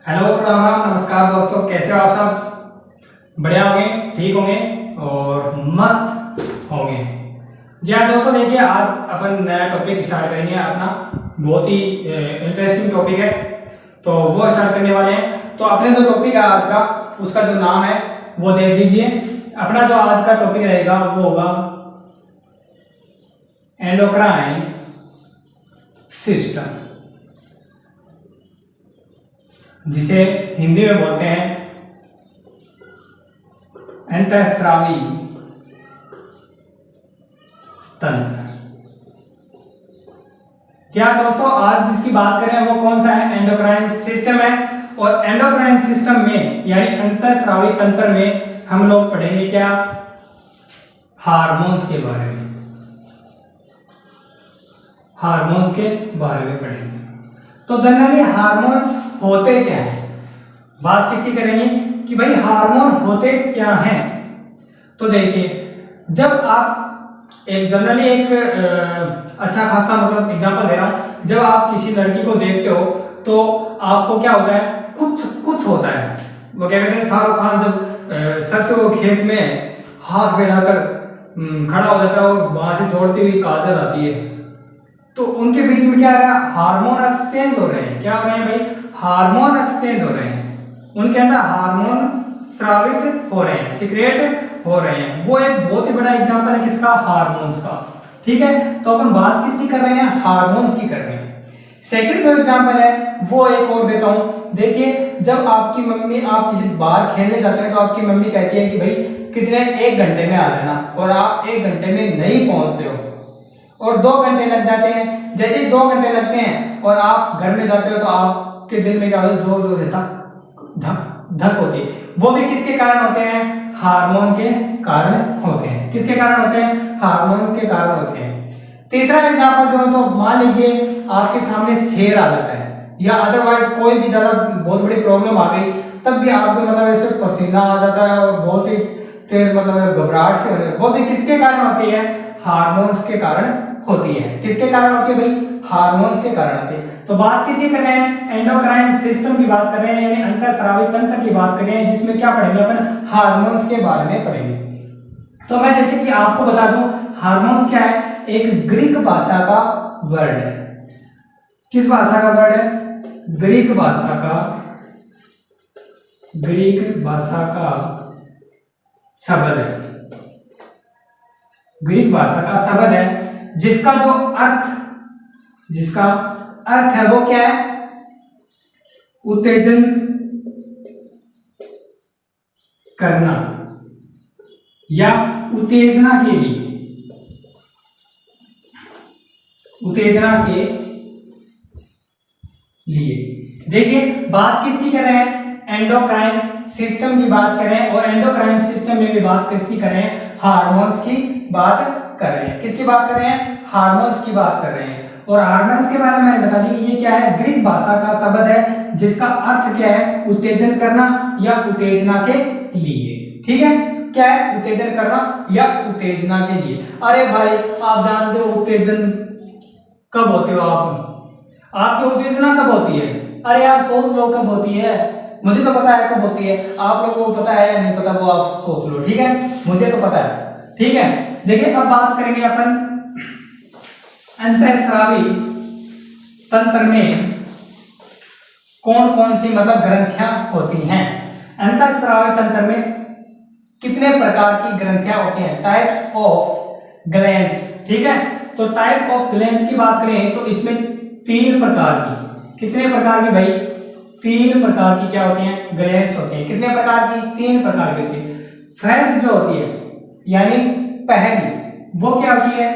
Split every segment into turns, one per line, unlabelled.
Hello, Ram Ram, नमस्कार दोस्तों। कैसे हो आप सब? बढ़िया होंगे, ठीक होंगे और मस्त होंगे। जी हाँ दोस्तों, देखिए आज अपन नया टॉपिक स्टार्ट करेंगे अपना। बहुत ही इंटरेस्टिंग टॉपिक है, तो वो स्टार्ट करने वाले हैं। तो अपने जो टॉपिक है आज का, उसका जो नाम है वो देख लीजिए। अपना जो आज का टॉपिक रहेगा वो होगा एंडोक्राइन सिस्टम, जिसे हिंदी में बोलते हैं अंतःस्रावी तंत्र। क्या दोस्तों, आज जिसकी बात करें वो कौन सा है? एंडोक्राइन सिस्टम है। और एंडोक्राइन सिस्टम में यानी अंतःस्रावी तंत्र में हम लोग पढ़ेंगे क्या? हार्मोन्स के बारे में। हार्मोन्स के बारे में पढ़ेंगे। तो जनरली हार्मोन्स होते क्या हैं? बात किसकी करेंगे कि भाई हार्मोन होते क्या हैं। तो देखिए, जब आप एक जनरली एक अच्छा खासा मतलब एग्जांपल दे रहा हूं। जब आप किसी लड़की को देखते हो तो आपको क्या होता है? कुछ कुछ होता है। वो क्या कहते हैं, शाहरुख खान जब सरसों खेत में हाथ फैलाकर खड़ा हो जाता है और वहां से दौड़ती हुई काजल आती है, तो उनके बीच में क्या है? हार्मोन एक्सचेंज हो रहे हैं। क्या हो रहे हैं भाई? हार्मोन एक्सचेंज हो रहे हैं। उनके अंदर हार्मोन स्रावित हो रहे हैं, सीक्रेट हो रहे हैं। वो एक बहुत ही बड़ा एग्जांपल है किसका? हार्मोन्स का। ठीक है, तो अपन बात किसकी कर रहे हैं? हार्मोन्स की कर रहे हैं। सेकंड जो एग्जांपल है वो एक और देता हूं। देखिए, जब आपकी मम्मी, आप किसी बाहर खेलने जाते हैं तो आपकी मम्मी कहती है कि भाई कितने 1 घंटे में आ जाना, और आप 1 घंटे में नहीं पहुंचते हो और 2 घंटे लग जाते हैं। जैसे ही 2 घंटे लगते हैं और आप घर में जाते हो तो आपके दिल में क्या होता है? जोर जोर से धक धक धक होती है। वो भी किसके कारण होते हैं? हार्मोन के कारण होते हैं। किसके कारण होते हैं? हार्मोन के कारण होते हैं। तीसरा एग्जांपल जो है, तो मान लीजिए आपके सामने शेर आ जाता है या अदरवाइज कोई भी ज्यादा बहुत बड़ी प्रॉब्लम आ गई, तब भी आपको मतलब ऐसे पसीना आ जाता है और बहुत ही तेज मतलब घबराहट से होने, वो भी किसके कारण होती है? हार्मोन्स के कारण होती है। किसके कारण होती है भाई? हार्मोन्स के कारण होती है। तो बात किसकी कर रहे हैं? एंडोक्राइन सिस्टम की बात कर रहे हैं, यानी अंतःस्रावी तंत्र की बात कर रहे हैं, जिसमें क्या पढ़ेंगे अपन? हार्मोन्स के बारे में पढ़ेंगे। तो मैं जैसे कि आपको बता दूं, हार्मोन्स क्या है? एक ग्रीक भाषा का वर्ड है। किस भाषा का वर्ड है? ग्रीक भाषा का, ग्रीक भाषा का शब्द है। ग्रीक भाषा का शब्द है जिसका जो अर्थ है वो क्या है? उत्तेजन करना या उत्तेजना के लिए, उत्तेजना के लिए। देखिए, बात किसकी कर रहे हैं? एंडोक्राइन सिस्टम की बात कर रहे हैं। और एंडोक्राइन सिस्टम में भी बात किसकी कर रहे हैं? हार्मोन्स की बात कर रहे हैं। किसकी बात कर रहे हैं? हार्मोन्स की बात कर रहे हैं। और हार्मोन्स के बारे में मैंने बता दी कि ये क्या है? ग्रीक भाषा का शब्द है जिसका अर्थ क्या है? उत्तेजन करना या उत्तेजना के लिए। ठीक है, क्या है? उत्तेजन करना या उत्तेजना के लिए। अरे भाई, आप जानते हो उत्तेजन कब होते हो? आपकी उत्तेजना कब होती है? अरे यार सोच लो कब होती है। मुझे तो पता है कब होती है, आप लोगों को पता है या नहीं पता वो आप सोच लो। ठीक है, मुझे तो पता है। ठीक है, देखिए अब बात करेंगे अपन अंतःस्रावी तंत्र में कौन कौन सी मतलब ग्रंथियां होती हैं। अंतःस्रावी तंत्र में कितने प्रकार की ग्रंथियां होती हैं? Types of glands. ठीक है, तो टाइप ऑफ ग्लैंड्स की बात करें तो इसमें 3 प्रकार की, कितने प्रकार की भाई? 3 प्रकार की क्या होती हैं? ग्लैंड्स होती हैं। कितने प्रकार की? 3 प्रकार की होती है। फर्स्ट जो होती है यानी पहली, वो क्या होती है?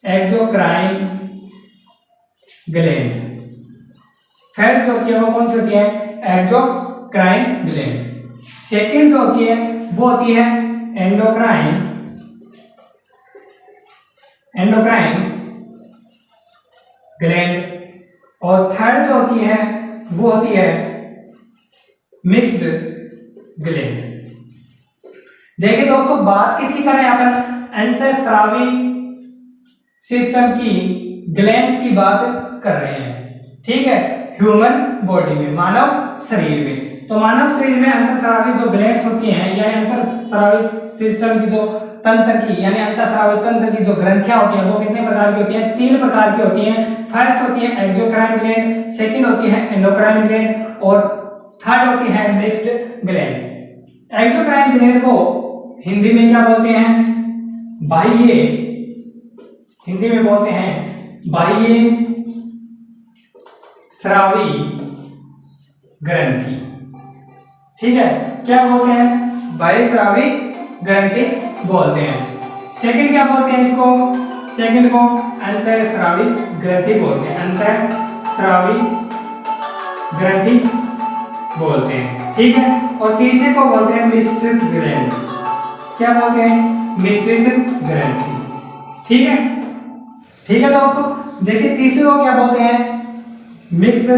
Exocrine gland. फर्स्ट जो होती है वो कौन सी होती है? Exocrine gland. सेकंड जो होती है वो होती है एंडोक्राइन ग्लैंड। और थर्ड जो होती है वो होती है मिक्स्ड ग्लैंड। देखिए दोस्तों, बात किसकी कर रहे हैं अपन? अंतःस्रावी सिस्टम की ग्लैंड्स की बात कर रहे हैं। ठीक है, ह्यूमन बॉडी में, मानव शरीर में। तो मानव शरीर में अंतःस्रावी जो ग्लैंड्स होती हैं यानी अंतःस्रावी सिस्टम की जो तंत्र की यानी अंतःस्रावी तंत्र की जो ग्रंथियां होती हैं वो कितने प्रकार की होती हैं? 3 प्रकार की होती हैं। फर्स्ट होती है एक्सोक्राइन ग्लैंड, सेकंड होती है एंडोक्राइन ग्लैंड और थर्ड होती है मिक्स्ड ग्लैंड। एक्सोक्राइन ग्लैंड को हिंदी में क्या बोलते हैं? बाह्य, हिंदी में बोलते हैं बाह्य स्रावी ग्रंथि। ठीक है, क्या बोलते हैं? बाह्य स्रावी ग्रंथि बोलते हैं। सेकंड क्या बोलते हैं इसको? सेकंड को अंतःस्रावी ग्रंथि बोलते हैं, अंतःस्रावी ग्रंथि बोलते हैं। ठीक है, और तीसरे को बोलते हैं मिश्रित ग्लैंड। क्या बोलते हैं? मिश्रित ग्रंथि। ठीक है, ठीक है दोस्तों, देखिए तीसरे को क्या बोलते हैं? मिक्स्ड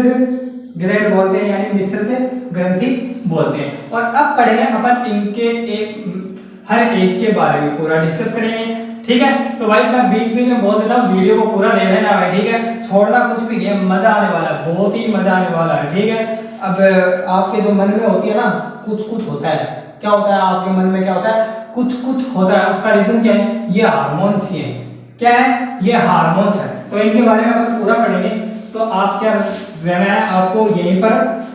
ग्लैंड बोलते हैं यानी मिश्रित ग्रंथि बोलते हैं। और अब पढ़ेंगे अपन इनके हर एक के बारे में पूरा डिस्कस करेंगे। ठीक है, तो भाई मैं बीच बीच में बोल देता हूँ, वीडियो को पूरा देख लेना भाई। ठीक है, छोड़ना कुछ भी नहीं है, मजा आने वाला है, बहुत ही मजा आने वाला है। ठीक है, अब आपके जो मन में होती है ना कुछ कुछ होता है, क्या होता है आपके मन में? क्या होता है? कुछ कुछ होता है। उसका रीजन क्या है? ये हार्मोन्स ही है। क्या है? ये हार्मोन्स है। तो इनके बारे में अपन पूरा पढ़ेंगे। तो आप क्या रहना है? आपको यहीं पर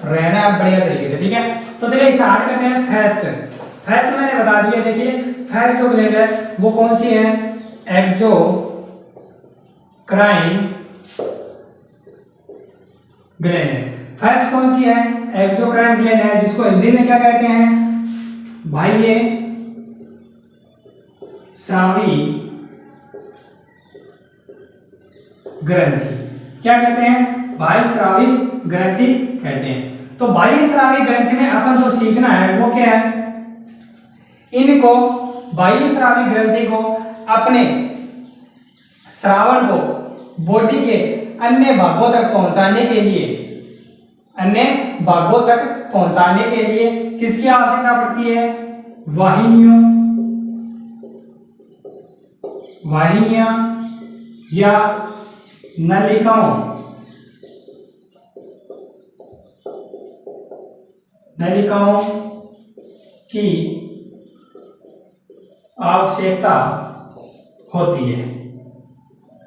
रहना है बढ़िया तरीके से। ठीक है, तो चलिए स्टार्ट करते हैं। फर्स्ट मैंने बता दिया। देखिए फर्स्ट जो ग्लैंड है वो कौन सी है? एक्सोक्राइन ग्लैंड है। फर्स्ट कौन सी है? एक्सोक्राइन ग्लैंड है, जिसको हिंदी में क्या कहते हैं? बाह्य स्रावी ग्रंथि। क्या कहते हैं? बाह्य स्रावी ग्रंथि कहते हैं। तो बाह्य स्रावी ग्रंथि में अपन जो सीखना है वो क्या है? इनको बाह्य स्रावी ग्रंथि को अपने श्रावण को बॉडी के अन्य भागों तक पहुंचाने के लिए, अन्य भागों तक पहुंचाने के लिए किसकी आवश्यकता पड़ती है? वाहिनियां या नलिकाओं की आवश्यकता होती है।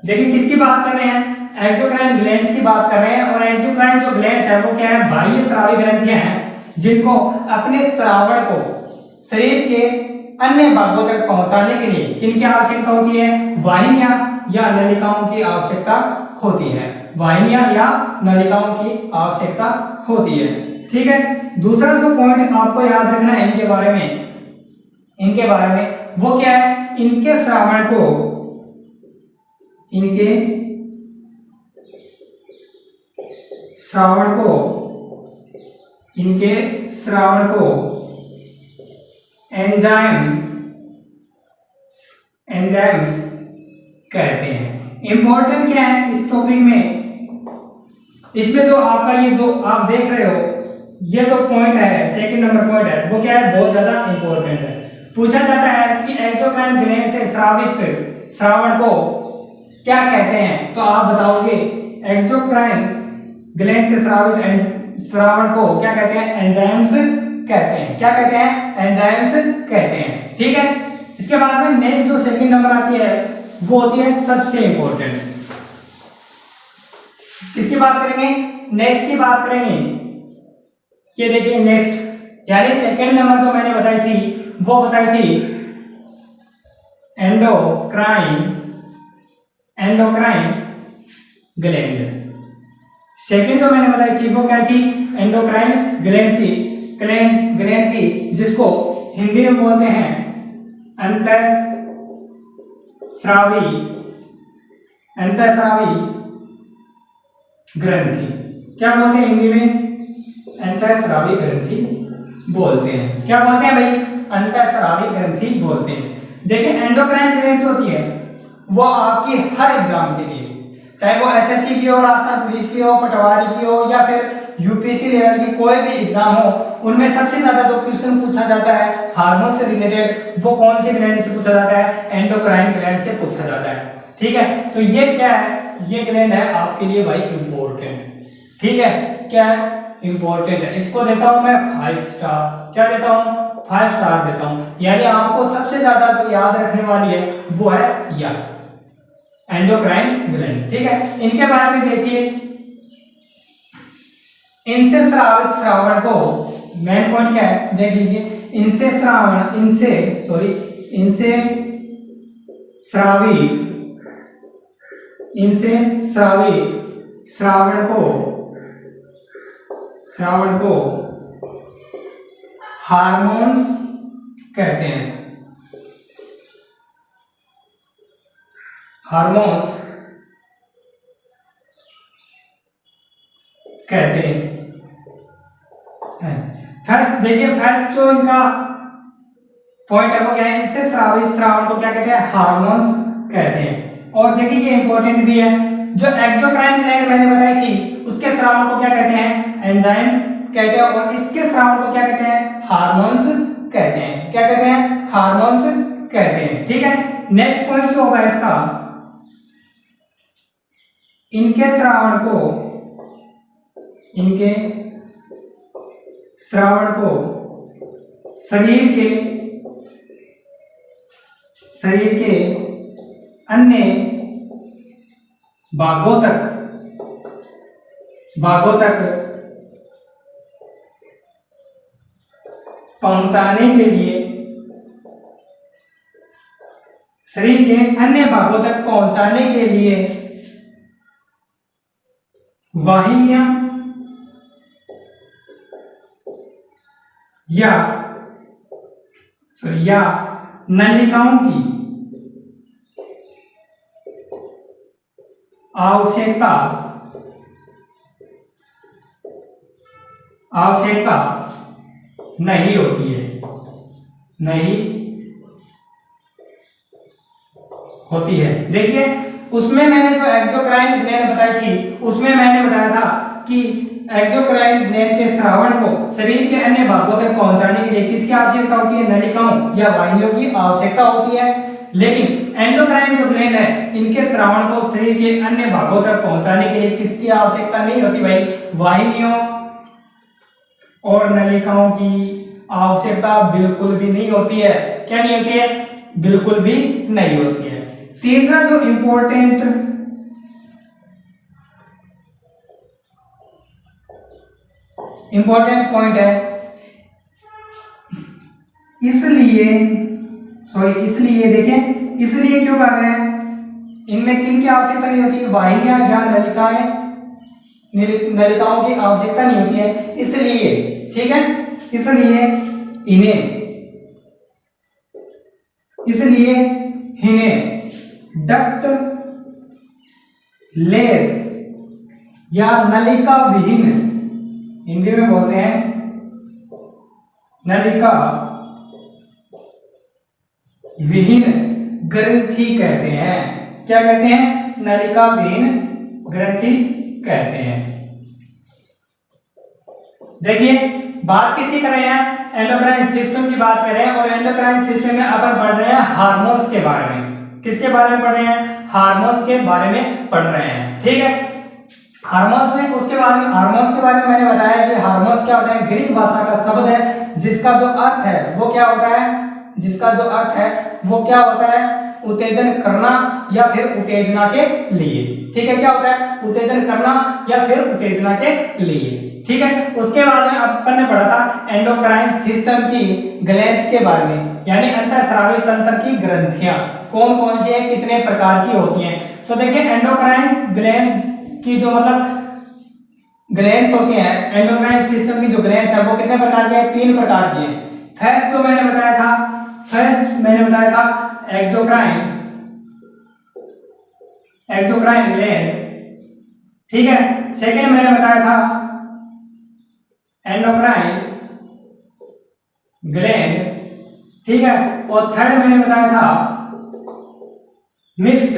देखिए किसकी बात कर रहे हैं? एक्सोक्राइन ग्लैंड्स की बात कर रहे हैं। और एक्सोक्राइन जो ग्लैंड्स है वो क्या है? बाह्य स्रावी ग्रंथियां हैं, जिनको अपने श्रावण को शरीर के अन्य भागों तक पहुंचाने के लिए किनकी आवश्यकता होती है? वाहिनियां या नलिकाओं की आवश्यकता होती है। वाहिनियां या नलिकाओं की आवश्यकता होती है। ठीक है, दूसरा जो पॉइंट आपको याद रखना है इनके बारे में वो क्या है? इनके श्रावण को एंजाइम्स कहते हैं। इंपॉर्टेंट क्या है इस टॉपिक में? इसमें जो आपका ये जो आप देख रहे हो ये जो पॉइंट है, सेकंड नंबर पॉइंट है, वो क्या है? बहुत ज्यादा इंपॉर्टेंट है। पूछा जाता है कि एक्सोक्राइन ग्लैंड से स्रावित श्रावण को क्या कहते हैं? तो आप बताओगे एक्सोक्राइन ग्लैंड से स्रावित श्रावण को क्या कहते हैं? एंजाइम्स कहते हैं। क्या कहते हैं? एंजाइम्स कहते हैं। ठीक है, इसके बाद में नेक्स्ट जो सेकंड नंबर आती है वो होती है सबसे इंपॉर्टेंट। किसकी बात करेंगे? नेक्स्ट की बात करेंगे। ये देखिए नेक्स्ट यानी सेकंड नंबर जो मैंने बताई थी वो बताई थी एंडोक्राइन ग्लैंड। सेकंड जो मैंने बताई थी वो क्या थी? एंडोक्राइन ग्लैंड थी, जिसको हिंदी में बोलते हैं अंतःस्रावी ग्रंथि। क्या बोलते हैं हिंदी में? अंतःस्रावी ग्रंथि बोलते हैं। क्या बोलते हैं भाई? अंतःस्रावी ग्रंथि बोलते हैं। देखिए एंडोक्राइन ग्लैंड जो होती है वो आपकी हर एग्जाम के लिए, चाहे वो एसएससी की हो, राजस्थान पुलिस की हो, पटवारी की हो या फिर यूपीएससी लेवल की कोई भी एग्जाम हो, उनमें सबसे ज्यादा जो क्वेश्चन पूछा जाता है हार्मोन से रिलेटेड वो कौन से ग्लैंड से पूछा जाता है? एंडोक्राइन ग्लैंड से पूछा जाता है। ठीक है, तो ये क्या है? ये ग्लैंड है आपके लिए भाई इंपॉर्टेंट। ठीक है, क्या है, इंपॉर्टेंट है, इसको देता हूं मैं 5 स्टार। क्या देता हूं, 5 स्टार देता हूं। यानी आपको सबसे ज्यादा जो याद रखने वाली है वो है या एंडोक्राइन ग्लैंड। ठीक है, इनके बारे में देखिए, इनसे स्रावित श्रावण को, मेन पॉइंट क्या है देख लीजिए, इनसे स्रावित श्रावण को हार्मोन्स कहते हैं। हार्मोन्स कहते हैं। फर्स्ट देखिए, फर्स्ट जो इनका पॉइंट है वो क्या है, इनसे स्रावित श्रावण को क्या कहते हैं, हार्मोन्स कहते हैं। और देखिए ये इंपॉर्टेंट भी है, जो एक्सोक्राइन ग्लैंड मैंने बताई थी उसके श्रावण को क्या कहते हैं, एंजाइम कहते हैं, और इसके श्रावण को क्या कहते हैं, हार्मोन्स कहते हैं। क्या कहते हैं, हार्मोन्स कहते हैं। ठीक है, नेक्स्ट पॉइंट जो होगा इसका, इनके श्रावण को शरीर के अन्य भागों तक पहुंचाने के लिए, शरीर के अन्य भागों तक पहुंचाने के लिए वाहिनियां या नलिकाओं की आवश्यकता नहीं होती है, देखिए उसमें मैंने जो एक्सोक्राइन ग्लैंड बताई थी उसमें मैंने बताया था कि एक्सोक्राइन ग्लैंड के श्रावण को शरीर के अन्य भागों तक पहुंचाने के लिए किसकी आवश्यकता होती है, नलिकाओं या वाहिनियों की आवश्यकता होती है। लेकिन एंडोक्राइन जो ग्लैंड है इनके श्रावण को शरीर के अन्य भागों तक पहुंचाने के लिए किसकी आवश्यकता नहीं होती भाई, वाहिनियों और नलिकाओं की आवश्यकता बिल्कुल भी नहीं होती है। क्या नहीं होती है, बिल्कुल भी नहीं होती है। तीसरा जो इंपॉर्टेंट पॉइंट है, इसलिए देखें, इसलिए क्यों कर रहे हैं, इनमें किन की आवश्यकता नहीं होती, वाहिनियां या नलिकाओं की आवश्यकता नहीं होती है, इसलिए। ठीक है, इसलिए इन्हें डक्ट लेस या नलिका विहीन, हिंदी में बोलते हैं नलिका विहीन ग्रंथि कहते हैं। क्या कहते हैं, नलिका विहीन ग्रंथि कहते हैं। देखिए बात किसकी कर रहे हैं, एंडोक्राइन सिस्टम की बात कर रहे हैं, और एंडोक्राइन सिस्टम में अपन पढ़ रहे हैं हार्मोन्स के बारे में। किसके बारे में पढ़ रहे हैं, हार्मोन्स के बारे में पढ़ रहे हैं। ठीक है, हार्मोन्स में हार्मोन्स के बारे में मैंने बताया कि हार्मोन्स क्या होता है, ग्रीक भाषा का शब्द है जिसका जो अर्थ है वो क्या होता है, उत्तेजन करना या फिर उत्तेजना के लिए। ठीक है, क्या होता है, उत्तेजन करना या फिर उत्तेजना के लिए। ठीक है, उसके बाद में अपन ने पढ़ा था एंडोक्राइन सिस्टम की ग्लैंड्स के बारे में, यानी अंतःस्रावी तंत्र की ग्रंथियां कौन कौन सी है, कितने प्रकार की होती हैं। तो देखिए एंडोक्राइन ग्लैंड की जो ग्लैंड्स होती हैं, एंडोक्राइन सिस्टम की जो ग्लैंड्स है वो कितने प्रकार की है, 3 प्रकार की है। फर्स्ट जो मैंने बताया था एक्सोक्राइन ग्लैंड। ठीक है, सेकंड मैंने बताया था एंडोक्राइन ग्लैंड। ठीक है, और थर्ड मैंने बताया था मिक्स्ड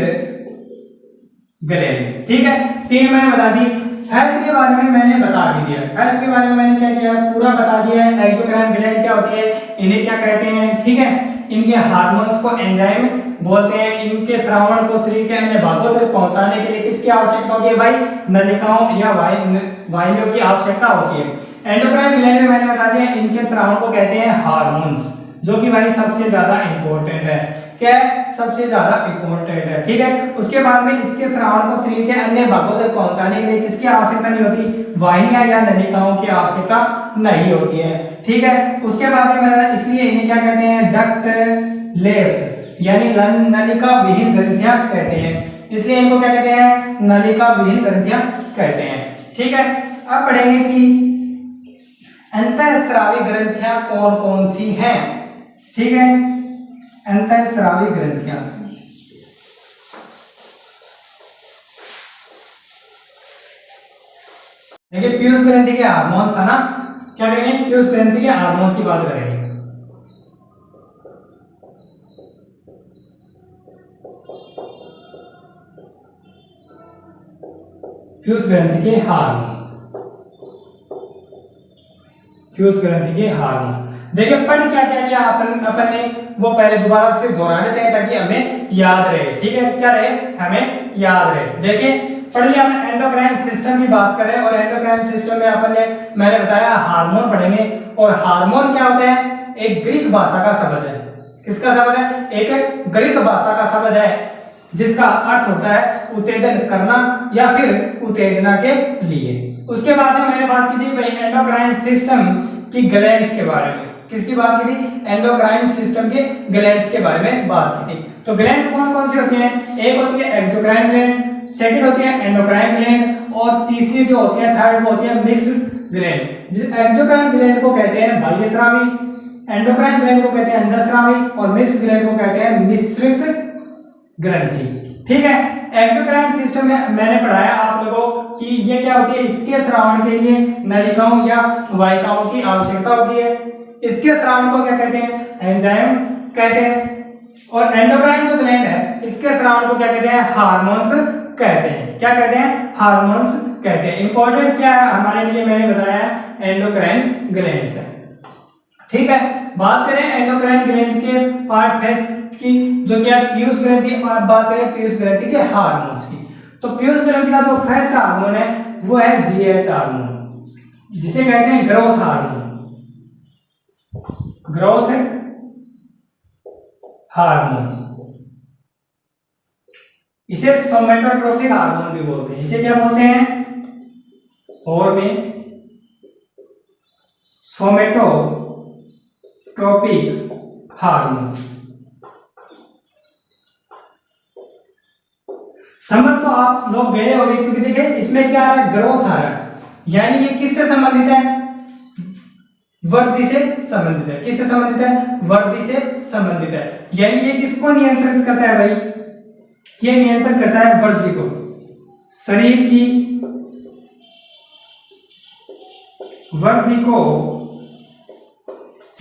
ग्लैंड। ठीक है, 3 मैंने बता दी। फर्स्ट के बारे में मैंने बता दिया, फर्स्ट के बारे में मैंने क्या किया, पूरा बता दिया है, एक्सोक्राइन ग्लैंड क्या होती है, इन्हें क्या कहते हैं। ठीक है, इनके हार्मोन्स को एंजाइम बोलते हैं। इनके श्रावण को शरीर के अन्य भागों तक पहुंचाने के लिए किसकी आवश्यकता होती है भाई? नलिकाओं या वाहिनियों की आवश्यकता होती है। एंडोक्राइन ग्लैंड में मैंने बता दिया इनके श्रावण को कहते हैं हार्मोन्स, जो कि भाई सबसे ज्यादा इंपॉर्टेंट है। क्या है? सबसे ज्यादा इंपॉर्टेंट है, ठीक है। उसके बाद में इसके श्रावण को शरीर के अन्य भागों तक पहुंचाने के लिए किसकी आवश्यकता नहीं होती? वाहिनियां या नलिकाओं की आवश्यकता नहीं होती है, ठीक है। उसके बाद में इसलिए इन्हें क्या कहते हैं? डक्टलेस यानी नलिका विहीन ग्रंथियां कहते हैं। इसलिए इनको क्या कहते हैं? नलिका विहीन ग्रंथियां कहते हैं, ठीक है। अब पढ़ेंगे कि अंतःस्रावी ग्रंथियां कौन कौन सी हैं, ठीक है। अंतःस्रावी ग्रंथियां, देखिए पीयूष ग्रंथि के हार्मोन्स है ना, क्या करेंगे? पीयूष ग्रंथि के हार्मोन्स की बात करेंगे। पीयूष ग्रंथि के हार्मोन, पीयूष ग्रंथि के हार्मोन देखिए पढ़ क्या क्या किया अपन ने, वो पहले दोबारा से दोहरा लेते हैं ताकि हमें याद रहे, ठीक है। क्या रहे? हमें याद रहे। देखिए पढ़ लिया हमने, एंडोक्राइन सिस्टम की बात करें और एंडोक्राइन सिस्टम में अपन ने मैंने बताया हार्मोन पढ़ेंगे। और हार्मोन क्या होते हैं? एक ग्रीक भाषा का शब्द है। किसका शब्द है? एक ग्रीक भाषा का शब्द है जिसका अर्थ होता है उत्तेजन करना या फिर उत्तेजना के लिए। उसके बाद में मैंने बात की थी भाई एंडोक्राइन सिस्टम की ग्लैंड्स के बारे में। किसकी बात की थी? एंडोक्राइन सिस्टम के ग्लैंड्स के बारे में बात की थी। तो ग्लैंड कौन कौन सी होती हैं? एक होती है एक्सोक्राइन ग्लैंड, सेकंड होती है एंडोक्राइन ग्लैंड और तीसरी जो होती है थर्ड वो होती है मिक्स्ड ग्लैंड। एक्सोक्राइन ग्लैंड को कहते हैं बाह्यस्रावी, एंडोक्राइन ग्लैंड को कहते हैं अंतःस्रावी और मिक्स्ड ग्लैंड को कहते हैं मिश्रित ग्रंथि, ठीक है। एक्सोक्राइन सिस्टम में मैंने पढ़ाया आप लोगों कि ये क्या होती है? इसके श्रावण के लिए नलिकाओं या वाहिकाओं की आवश्यकता होती है। इसके श्रावण को क्या कहते हैं? एंजाइम कहते हैं। और एंडोक्राइन जो ग्लैंड है इसके श्रावण को क्या कहते हैं? हार्मोन्स कहते हैं। क्या कहते हैं? हार्मोन्स कहते हैं। इंपॉर्टेंट क्या है हमारे लिए? मैंने बताया एंडोक्राइन ग्लैंड्स है, ठीक है। बात करें एंडोक्राइन ग्लैंड के पार्ट फेस की, जो कि पीयूष ग्रंथि, बात करें पीयूष ग्रंथि के हार्मोन्स की, तो पीयूष ग्रंथि का जो फर्स्ट हार्मोन है वो है जीएच हार्मोन, जिसे कहते हैं ग्रोथ हार्मोन। ग्रोथ हार्मोन, इसे सोमेटोट्रोपिक हार्मोन भी बोलते हैं। इसे क्या बोलते हैं? और में सोमेटोट्रोपिक हार्मोन। समझ तो आप लोग गए होंगे क्योंकि देखिए इसमें क्या आ रहा है? ग्रोथ आ रहा है, यानी ये किससे संबंधित है? वृद्धि से संबंधित है। किससे संबंधित है? वृद्धि से संबंधित है। यानी ये किसको नियंत्रित करता है भाई? ये नियंत्रण करता है वृद्धि को, शरीर की वृद्धि को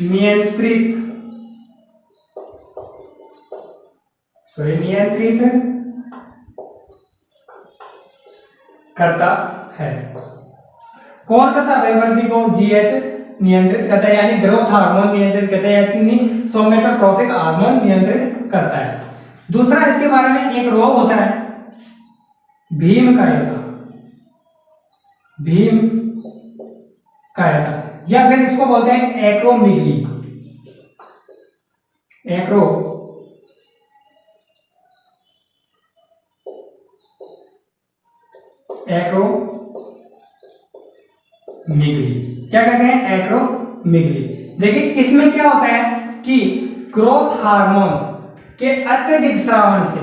नियंत्रित करता है। कौन करता है वृद्धि को? जीएच नियंत्रित करता है, यानी ग्रोथ हार्मोन नियंत्रित करता है, यानी सोमेटोट्रोपिक हार्मोन नियंत्रित करता है। दूसरा इसके बारे में एक रोग होता है भीमकायता, भीमकायता, या फिर इसको बोलते हैं एक्रोमीगली। एक्रोमीगली क्या कहते हैं? एक्रोमीगली। देखिए इसमें क्या होता है कि ग्रोथ हार्मोन के अत्यधिक स्रावन से,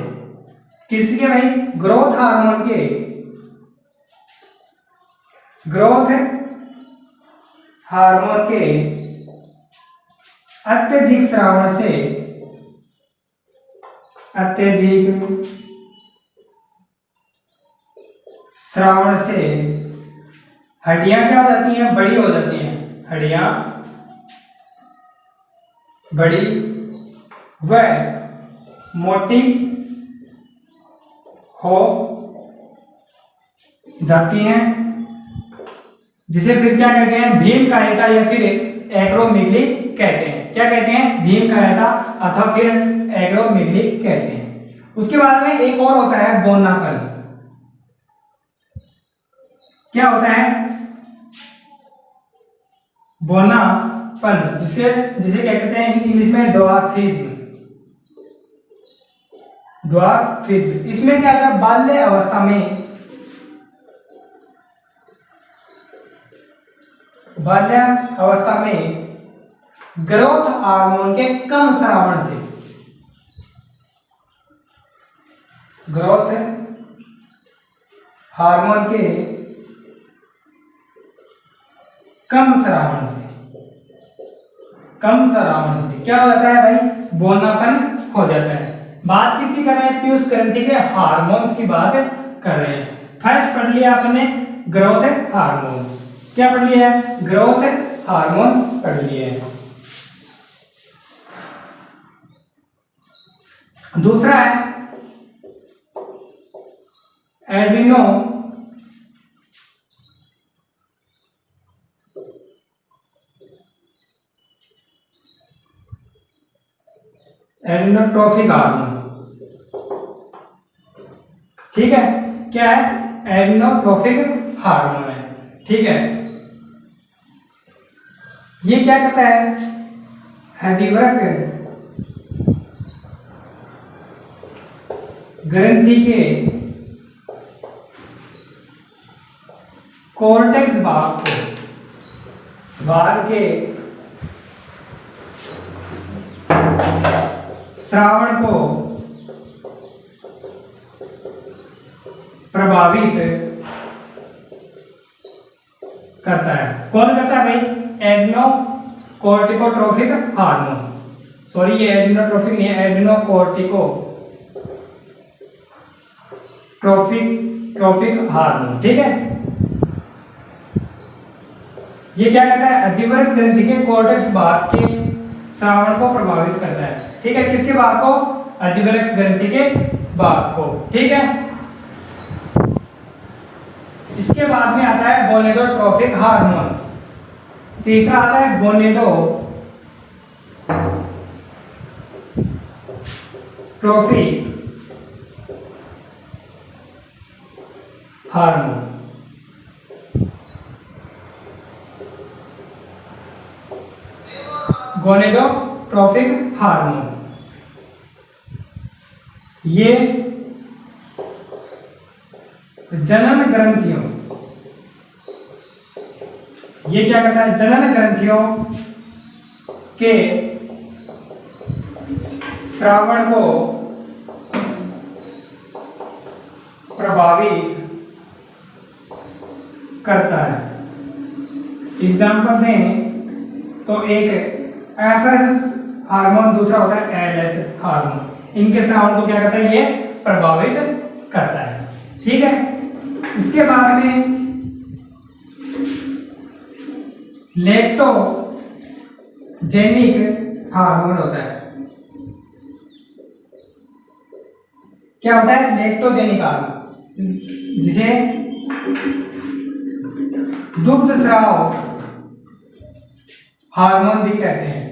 किसके भाई? ग्रोथ हार्मोन के अत्यधिक स्रावन से हड्डियां क्या हो जाती हैं? बड़ी हो जाती हैं। हड्डियां बड़ी व मोटी हो जाती हैं, जिसे फिर क्या कहते हैं? भीमकायिका या फिर एक्रोमीगली कहते हैं। क्या कहते हैं, भीम कहा था अथवा फिर एग्रोमेगली कहते हैं। उसके बाद में एक और होता है बोनापल। क्या होता है, बोनापल, जिसे जिसे क्या कहते हैं इंग्लिश में ड्वार्फिज्म। ड्वार्फिज्म इसमें क्या होता है, बाल्य अवस्था में ग्रोथ हार्मोन के कम स्रावण से, ग्रोथ हार्मोन के कम स्रावण से क्या हो जाता है भाई, बोनापन हो जाता है। बात किसकी कर रहे हैं, पीयूष ग्रंथि के हार्मोन्स की बात कर रहे हैं। फर्स्ट पढ़ लिया आपने ग्रोथ हार्मोन, क्या पढ़ लिया है, ग्रोथ हार्मोन पढ़ लिया है। दूसरा है एडिनोट्रोफिक हार्मोन। ठीक है, क्या है, एडिनोट्रोफिक हार्मोन है। ठीक है, ये क्या करता है, अधिवृक्क ग्रंथि के कोर्टेक्स भाग के श्रावण को प्रभावित करता है। कौन करता है भाई, एडिनोकोर्टिकोट्रोफिक हार्मोन, सॉरी ये एडिनोट्रोफिक नहीं है, एडिनोकोर्टिकोट्रोफिक हार्मोन। ठीक है, ये क्या करता है, अधिवृक्क ग्रंथि के कोर्टेक्स भाग के श्रावण को प्रभावित करता है। ठीक है, किसके भाग को, अधिवृक्क ग्रंथि के भाग को। ठीक है, इसके बाद में आता है गोनेडोट्रोफिक हार्मोन। तीसरा आता है गोनेडोट्रोफिक हार्मोन। गोनेडोट्रोफिक हार्मोन ये जनन ग्रंथियों, ये क्या करता है, जनन ग्रंथियों के श्रावण को प्रभावित करता है। एग्जाम्पल दें तो एक एफएस हार्मोन, दूसरा होता है एलएच हार्मोन। इनके श्रावण को क्या करता है, ये प्रभावित करता है। ठीक है, इसके बाद में लेक्टोजेनिक हार्मोन होता है। क्या होता है, लेक्टोजेनिक हार्मोन, जिसे दुग्ध स्राव हार्मोन भी कहते हैं।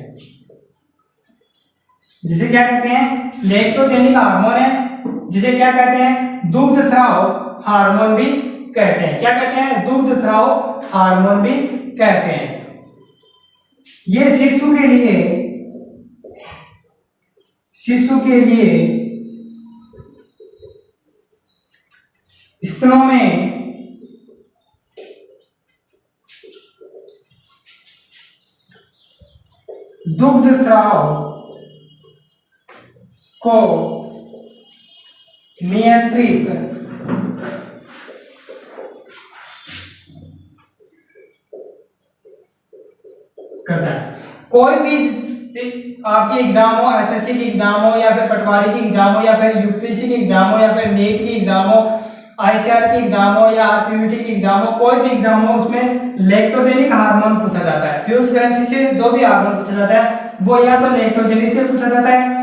जिसे क्या कहते हैं, लेक्टोजेनिक हार्मोन है, जिसे क्या कहते हैं, दुग्ध स्राव हार्मोन भी कहते हैं। क्या कहते हैं, दुग्ध स्राव हार्मोन भी कहते हैं। ये शिशु के लिए स्तनों में दुग्ध स्राव को नियंत्रित करता है। कोई भी आपकी एग्जाम हो, एसएससी की एग्जाम हो या फिर पटवारी की एग्जाम हो या फिर यूपीएससी की एग्जाम हो या फिर नीट की एग्जाम हो, आईसीआर की एग्जाम हो या आरपीवीटी की एग्जाम हो, कोई भी एग्जाम हो, उसमें लेक्टोजेनिक हार्मोन पूछा जाता है। पीयूष ग्रंथि से जो भी हार्मोन पूछा जाता है वो या तो लेक्टोजेनिक से पूछा जाता है,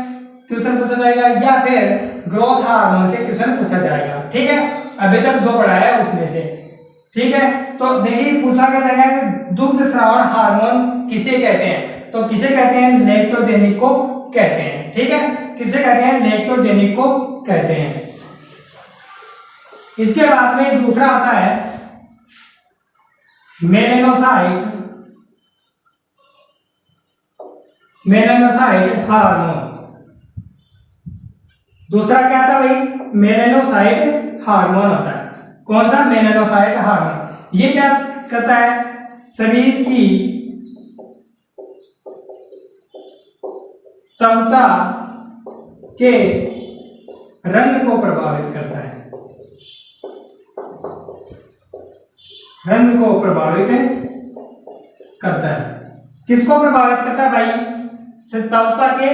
क्वेश्चन पूछा जाएगा, या फिर ग्रोथ हार्मोन से क्वेश्चन पूछा जाएगा। ठीक है, अभी तक जो पढ़ाया है उसमें से। ठीक है, तो देखिए पूछा क्या जाएगा कि दुग्ध श्रावण हार्मोन किसे कहते हैं। तो किसे कहते हैं? लैक्टोजेनिक को कहते हैं। ठीक है, किसे कहते हैं? लैक्टोजेनिक को कहते हैं। इसके बाद में दूसरा आता है मेलानोसाइट, मेलानोसाइट हार्मोन। दूसरा क्या था भाई? मेलानोसाइट हार्मोन होता है। कौन सा? Melanocyte hormone. ये क्या करता है? शरीर की त्वचा के रंग को प्रभावित करता है, रंग को प्रभावित करता है। किसको प्रभावित करता है भाई? त्वचा के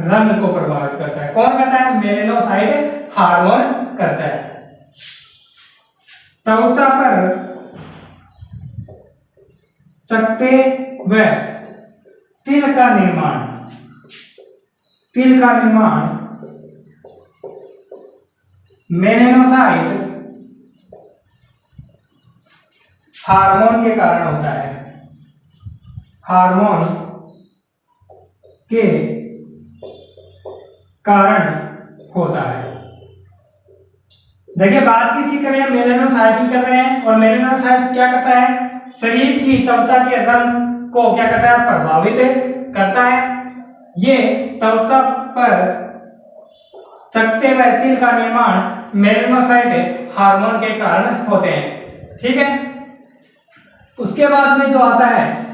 रंग को प्रभावित करता है। कौन करता है? मेलानोसाइट हार्मोन करता है। त्वचा पर चकत्ते व तिल का निर्माण, तिल का निर्माण मेलानोसाइट हार्मोन के कारण होता है, हार्मोन के कारण होता है। देखिए बात किसकी कर रहे हैं? मेलानोसाइट की कर रहे हैं। और मेलानोसाइट क्या करता है? शरीर की त्वचा के रंग को क्या करता है? प्रभावित करता है। ये त्वचा पर चकत्ते व तिल का निर्माण मेलानोसाइट हार्मोन के कारण होते हैं। ठीक है, उसके बाद में जो आता है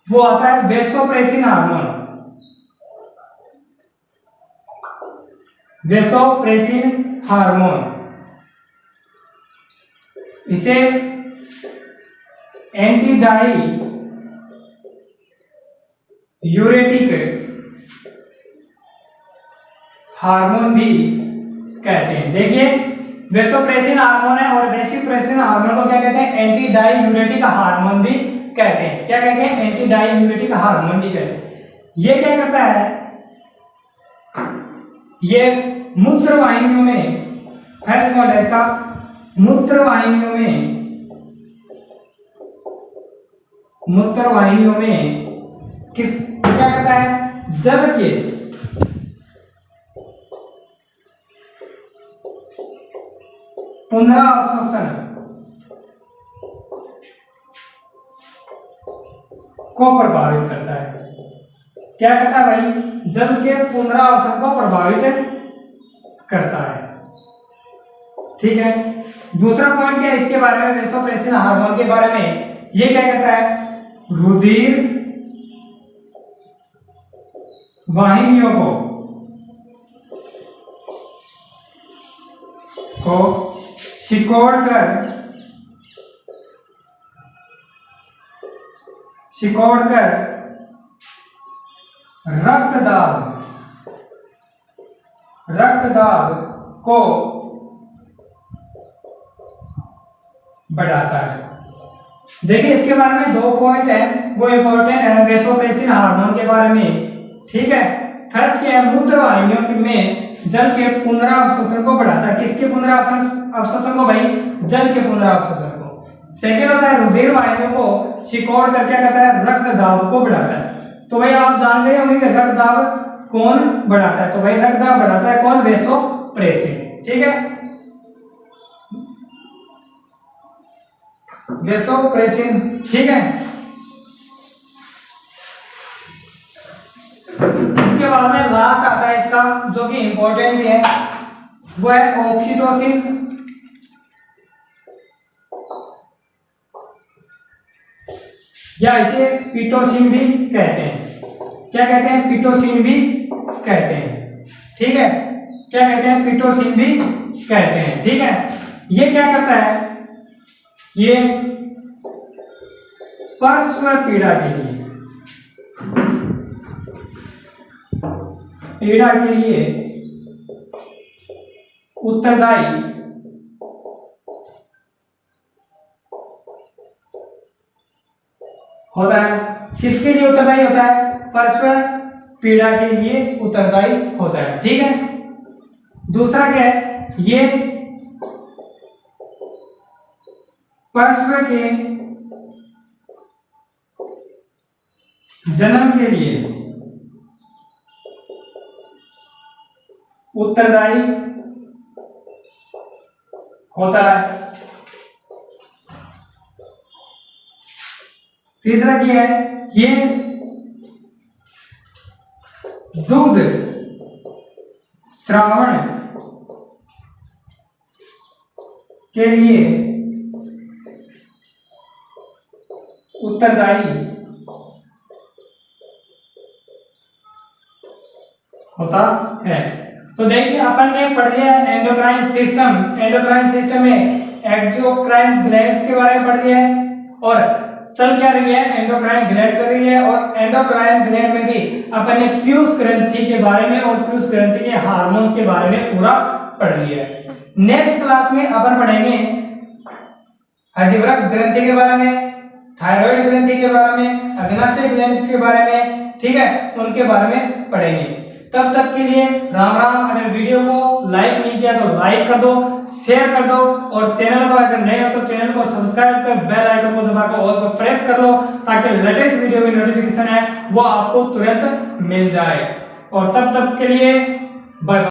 वो आता है वेसोप्रेसिन हार्मोन। वेसोप्रेसिन हार्मोन, इसे एंटीडाई यूरेटिक हार्मोन भी कहते हैं। देखिए वेसोप्रेसिन हार्मोन है और वेसोप्रेसिन हार्मोन को क्या कहते हैं? एंटीडाई यूरेटिक हार्मोन भी कहते हैं। क्या कहते हैं? एंटीडाई यूरेटिक हार्मोन भी कहते हैं। ये क्या करता है? ये मूत्र वाहिनियों में, फर्स्ट पॉइंट है इसका, मूत्र वाहिनियों में, मूत्र वाहिनियों में किस क्या करता है? जल के पुनरावशोषण को प्रभावित करता है। क्या करता है भाई? जल के पुनरावशोषण को प्रभावित करता है। ठीक है, दूसरा पॉइंट क्या है इसके बारे में? वेसोप्रेसिन हार्मोन के बारे में ये क्या करता है? रुधिर वाहिनियों को सिकोड़कर रक्तदाब को बढ़ाता है। देखिए इसके बारे में दो पॉइंट है, वो इंपॉर्टेंट है वेसोप्रेसिन हार्मोन के बारे में। ठीक है, फर्स्ट क्या है? मूत्र वाहिनियों में जल के पुनरावशोषण को बढ़ाता है। किसके पुनरावशोषण को भाई? जल के पुनरावशोषण को। सेकंड होता है रुधिर वाहिनियों को सिकोड़ कर क्या करता है? रक्त दाब को बढ़ाता है। तो भाई आप जान गए होंगे रक्त दाब कौन बढ़ाता है? तो भाई रक्त दाब बढ़ाता है कौन? वेसोप्रेसिन। ठीक है, वेसोप्रेसिन। ठीक है, उसके बाद में लास्ट आता है इसका जो कि इंपॉर्टेंट भी है, वो है ऑक्सीटोसिन या इसे पिटोसिन भी कहते हैं। क्या कहते हैं? पिटोसिन भी कहते हैं। ठीक है, क्या कहते हैं? पिटोसिन भी कहते हैं। ठीक है, ये क्या करता है? ये पार्श्व पीड़ा के लिए, पीड़ा के लिए उत्तरदायी होता है। किसके लिए उत्तरदायी होता है? पार्श्व पीड़ा के लिए उत्तरदायी होता है। ठीक है, दूसरा क्या है? ये पार्श्व के जन्म के लिए उत्तरदायी होता है। तीसरा क्या है, ये दुग्ध श्रावण के लिए उत्तरदायी होता है। तो देखिए अपन ने पढ़ लिया एंडोक्राइन सिस्टम। एंडोक्राइन सिस्टम में एक्सोक्राइन ग्लैंड्स के बारे में पढ़ लिया है और चल क्या रही है, एंडोक्राइन ग्लैंड चल रही है। और एंडोक्राइन ग्लैंड में भी अपन ने पीयूष ग्रंथि के बारे में और पीयूष ग्रंथि के हार्मोन्स के बारे में पूरा पढ़ लिया है। नेक्स्ट क्लास में अपन पढ़ेंगे अधिवृक्क ग्रंथि के बारे में, थायराइड ग्रंथि के बारे में, अग्नाशय ग्लैंड्स के बारे में, ठीक है, उनके बारे में पढ़ेंगे। तब तक के लिए राम राम। अगर वीडियो को लाइक नहीं किया तो लाइक कर दो, शेयर कर दो और चैनल पर अगर नए हो तो चैनल को सब्सक्राइब कर बेल आइकन को दबाकर ऑल पर प्रेस कर लो ताकि लेटेस्ट वीडियो में नोटिफिकेशन है वो आपको तुरंत मिल जाए। और तब तक के लिए बाय।